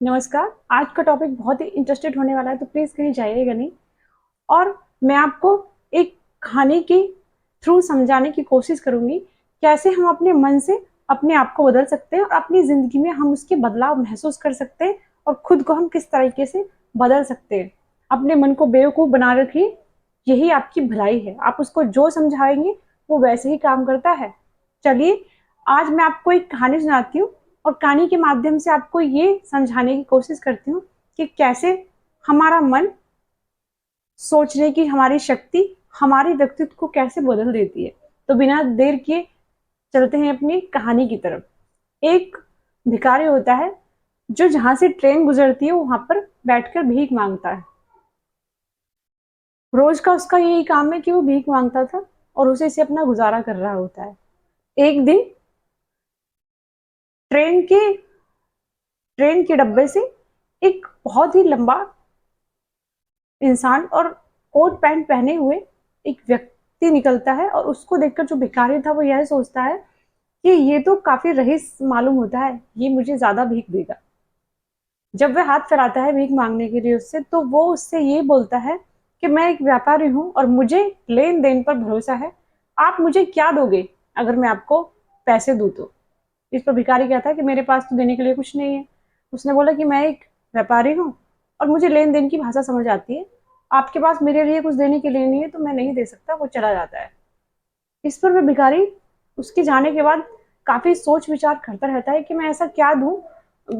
नमस्कार। आज का टॉपिक बहुत ही इंटरेस्टेड होने वाला है, तो प्लीज़ कहीं जाइएगा नहीं। और मैं आपको एक कहानी के थ्रू समझाने की कोशिश करूँगी, कैसे हम अपने मन से अपने आप को बदल सकते हैं और अपनी ज़िंदगी में हम उसके बदलाव महसूस कर सकते हैं और खुद को हम किस तरीके से बदल सकते हैं। अपने मन को बेवकूफ़ बना रखिए, यही आपकी भलाई है। आप उसको जो समझाएँगे, वो वैसे ही काम करता है। चलिए, आज मैं आपको एक कहानी सुनाती हूँ और कहानी के माध्यम से आपको ये समझाने की कोशिश करती हूँ कि कैसे हमारा मन, सोचने की हमारी शक्ति, हमारे व्यक्तित्व को कैसे बदल देती है। तो बिना देर किए चलते हैं अपनी कहानी की तरफ। एक भिखारी होता है जो जहाँ से ट्रेन गुजरती है वहाँ पर बैठकर भीख माँगता है। रोज़ का उसका यही काम है कि वो भीख माँगता था और उसी से अपना गुज़ारा कर रहा होता है। एक दिन ट्रेन के ट्रेन के डब्बे से एक बहुत ही लंबा इंसान और कोट पैंट पहने हुए एक व्यक्ति निकलता है और उसको देखकर जो भिखारी था वो यह सोचता है कि ये तो काफी रईस मालूम होता है, ये मुझे ज्यादा भीख देगा। जब वह हाथ फैलाता है भीख मांगने के लिए उससे, तो वो उससे ये बोलता है कि मैं एक व्यापारी हूँ और मुझे लेन देन पर भरोसा है। आप मुझे क्या दोगे अगर मैं आपको पैसे दूँ तो? इस पर भिखारी कहता है कि मेरे पास तो देने के लिए कुछ नहीं है। उसने बोला कि मैं एक व्यापारी हूँ और मुझे लेन देन की भाषा समझ आती है। आपके पास मेरे लिए कुछ देने के लिए नहीं है तो मैं नहीं दे सकता। वो चला जाता है। इस पर वह भिखारी उसके जाने के बाद काफी सोच विचार करता रहता है कि मैं ऐसा क्या दूं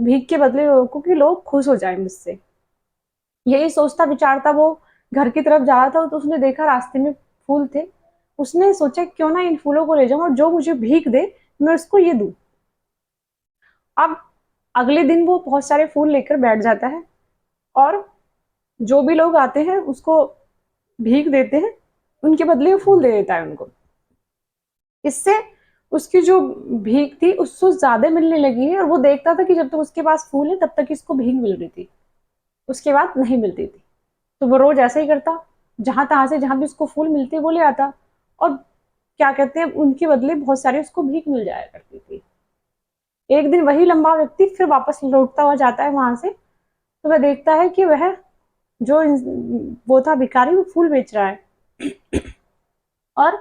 भीख के बदले लोगों को कि लोग खुश हो जाएं मुझसे। यही सोचता विचारता वो घर की तरफ जा रहा था तो उसने देखा रास्ते में फूल थे। उसने सोचा क्यों ना इन फूलों को ले जाऊं और जो मुझे भीख दे मैं उसको ये दूं। अब अगले दिन वो बहुत सारे फूल लेकर बैठ जाता है और जो भी लोग आते हैं उसको भीख देते हैं, उनके बदले वो फूल दे देता है उनको। इससे उसकी जो भीख थी उससे ज्यादा मिलने लगी है और वो देखता था कि जब तक उसके पास फूल है तब तक इसको भीख मिल रही थी, उसके बाद नहीं मिलती थी। तो वो रोज ऐसा ही करता, जहां तहां से जहां भी उसको फूल मिलते वो ले आता और क्या कहते हैं उनके बदले बहुत सारी उसको भीख मिल जाया करती थी। एक दिन वही लंबा व्यक्ति फिर वापस लौटता हुआ जाता है वहां से, तो वह देखता है कि वह जो वो था भिखारी वो फूल बेच रहा है। और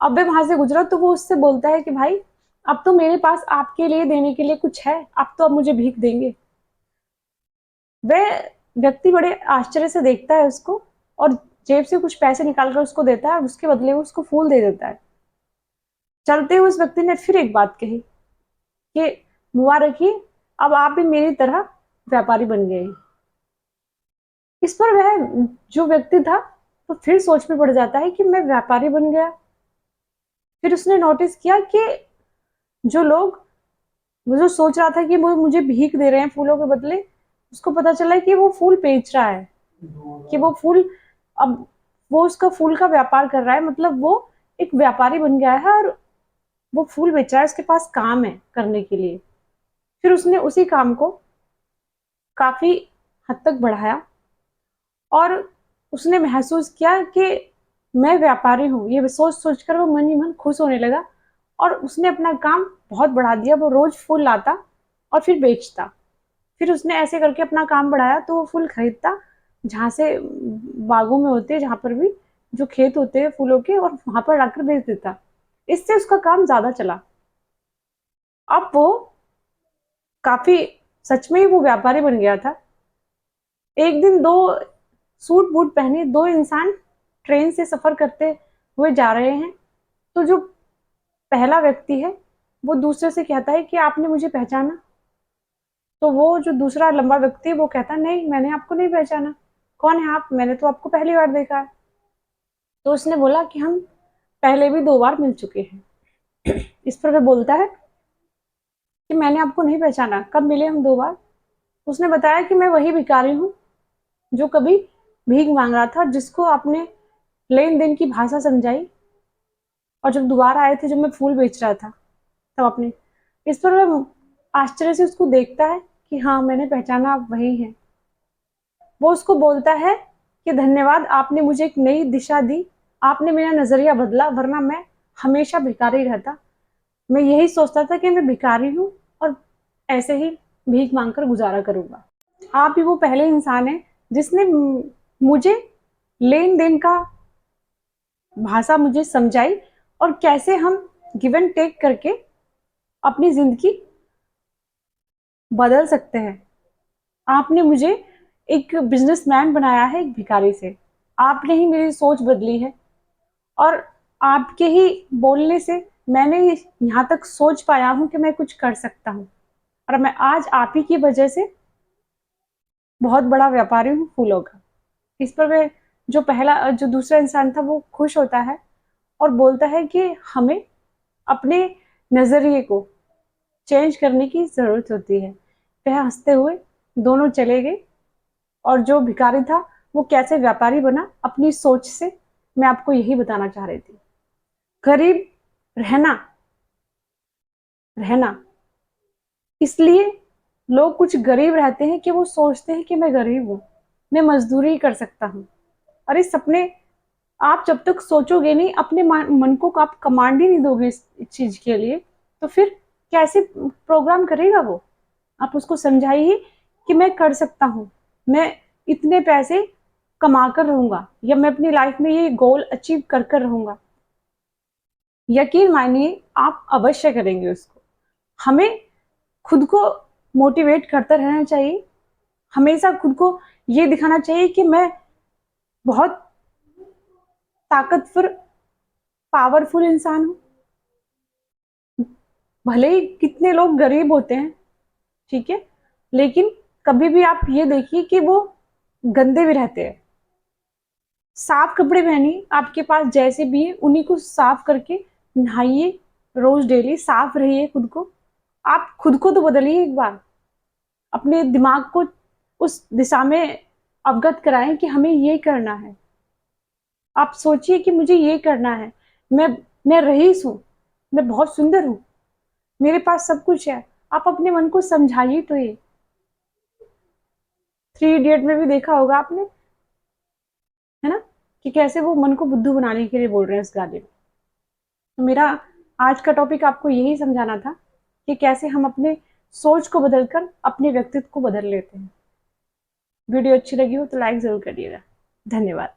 अब वह वहां से गुजरा तो वो उससे बोलता है कि भाई, अब तो मेरे पास आपके लिए देने के लिए कुछ है, अब तो आप मुझे भीख देंगे। वह व्यक्ति बड़े आश्चर्य से देखता है उसको और जेब से कुछ पैसे निकाल कर उसको देता है, उसके बदले वो उसको फूल दे देता है। चलते हुए उस व्यक्ति ने फिर एक बात कही कि मुबारक ही, अब आप भी मेरी तरह व्यापारी बन गए। इस पर वह जो व्यक्ति था तो फिर सोच में पड़ जाता है कि मैं व्यापारी बन गया। फिर उसने नोटिस किया कि जो लोग, वो जो सोच रहा था कि वो मुझे भीख दे रहे हैं फूलों के बदले, उसको पता चला कि वो फूल बेच रहा है, कि वो फूल, अब वो उसका फूल का व्यापार कर रहा है, मतलब वो एक व्यापारी बन गया है और वो फूल बेच रहा है, उसके पास काम है करने के लिए। फिर उसने उसी काम को काफी हद तक बढ़ाया और उसने महसूस किया कि मैं व्यापारी हूँ, ये सोच सोच कर वो मन ही मन खुश होने लगा और उसने अपना काम बहुत बढ़ा दिया। वो रोज फूल लाता और फिर बेचता। फिर उसने ऐसे करके अपना काम बढ़ाया तो वो फूल खरीदता जहाँ से बागों में होते हैं, जहाँ पर भी जो खेत होते हैं फूलों के, और वहां पर लाकर बेच देता। इससे उसका काम ज्यादा चला। अब वो काफी, सच में ही वो व्यापारी बन गया था। एक दिन दो सूट बूट पहने दो इंसान ट्रेन से सफर करते हुए जा रहे हैं। तो जो पहला व्यक्ति है वो दूसरे से कहता है कि आपने मुझे पहचाना? तो वो जो दूसरा लंबा व्यक्ति है वो कहता है नहीं, मैंने आपको नहीं पहचाना। कौन है आप? मैंने तो आपको पहली बार देखा है। तो उसने बोला कि हम पहले भी 2 बार मिल चुके हैं। इस पर वह बोलता है कि मैंने आपको नहीं पहचाना, कब मिले हम 2 बार? उसने बताया कि मैं वही भिखारी हूँ जो कभी भीख मांग रहा था, जिसको आपने लेन देन की भाषा समझाई, और जब दोबारा आए थे जब मैं फूल बेच रहा था तब आपने। इस पर वह आश्चर्य से उसको देखता है कि हाँ, मैंने पहचाना, आप वही हैं। वो उसको बोलता है कि धन्यवाद, आपने मुझे एक नई दिशा दी, आपने मेरा नजरिया बदला, वरना मैं हमेशा भिखारी रहता। मैं यही सोचता था कि मैं भिखारी हूँ और ऐसे ही भीख मांगकर गुजारा करूंगा। आप ही वो पहले इंसान हैं जिसने मुझे लेन देन का भाषा मुझे समझाई और कैसे हम गिव एंड टेक करके अपनी जिंदगी बदल सकते हैं। आपने मुझे एक बिजनेसमैन बनाया है एक भिखारी से। आपने ही मेरी सोच बदली है और आपके ही बोलने से मैंने यहाँ तक सोच पाया हूँ कि मैं कुछ कर सकता हूँ। और मैं आज आप ही की वजह से बहुत बड़ा व्यापारी हूँ फूलों का। इस पर मैं जो दूसरा इंसान था वो खुश होता है और बोलता है कि हमें अपने नजरिए को चेंज करने की जरूरत होती है। वह हंसते हुए दोनों चले गए और जो भिखारी था वो कैसे व्यापारी बना अपनी सोच से, मैं आपको यही बताना चाह रही थी। गरीब रहना रहना इसलिए लोग कुछ गरीब रहते हैं कि वो सोचते हैं कि मैं गरीब हूं, मैं मजदूरी कर सकता हूं। और इस सपने आप जब तक सोचोगे नहीं, अपने मन को आप कमांड ही नहीं दोगे इस चीज के लिए, तो फिर कैसे प्रोग्राम करेगा वो। आप उसको समझाइए कि मैं कर सकता हूँ, मैं इतने पैसे कमा कर रहूंगा या मैं अपनी लाइफ में ये गोल अचीव कर कर रहूंगा। यकीन मानिए आप अवश्य करेंगे उसको। हमें खुद को मोटिवेट करता रहना चाहिए, हमेशा खुद को ये दिखाना चाहिए कि मैं बहुत ताकतवर पावरफुल इंसान हूँ। भले ही कितने लोग गरीब होते हैं, ठीक है, लेकिन कभी भी आप ये देखिए कि वो गंदे भी रहते हैं। साफ कपड़े पहनिए, आपके पास जैसे भी है उन्हीं को साफ करके नहाइए, रोज डेली साफ रहिए खुद को। आप खुद को तो बदलिए एक बार, अपने दिमाग को उस दिशा में अवगत कराएं कि हमें ये करना है। आप सोचिए कि मुझे ये करना है, मैं मैं रईस हूँ, मैं बहुत सुंदर हूँ, मेरे पास सब कुछ है। आप अपने मन को समझाइए। तो ये 3 इडियट में भी देखा होगा आपने, है ना, कि कैसे वो मन को बुद्धू बनाने के लिए बोल रहे हैं उस गाने में। तो मेरा आज का टॉपिक आपको यही समझाना था कि कैसे हम अपने सोच को बदलकर अपने व्यक्तित्व को बदल लेते हैं। वीडियो अच्छी लगी हो तो लाइक जरूर करिएगा। धन्यवाद।